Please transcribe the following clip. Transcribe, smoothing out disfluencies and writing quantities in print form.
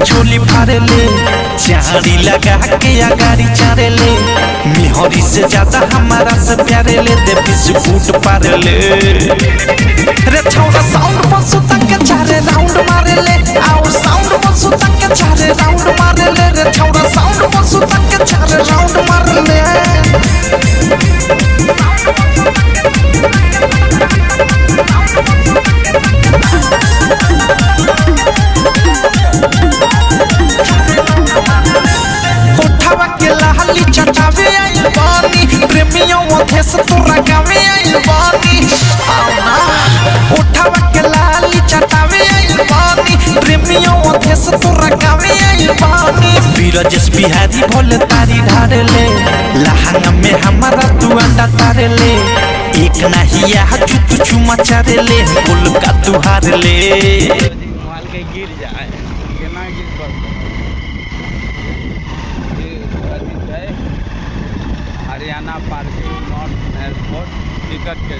चोली फाड़े ले, चारी लगा के अगाड़ी चारे ले, मिहरी से ज्यादा हमारा से प्यारे ले, दे बिस्कुट पारे ले। रे छौड़ा साउंड पर सुता के चारे राउंड मारे ले, आओ साउंड पर सुता के चारे राउंड मारे ले, रे छौड़ा साउंड पर सुता के चारे राउंड मारे ले। उठावा के लाली चटावे आई बानी, प्रेमियों देश तोरा गावे आई बानी। उठावा के लाली चटावे आई बानी, प्रेमियों देश तोरा गावे आई बानी। बीरजस बिहारी भोले तारी ढारे ले, लहंगा में हमारा तू अंडा तारे ले, एक नहीं या तू चुमा चारे ले, बोल का तू हार ले। माल के गिर जाए केना गिर पड़ता है। Haryana parking north airport ticket के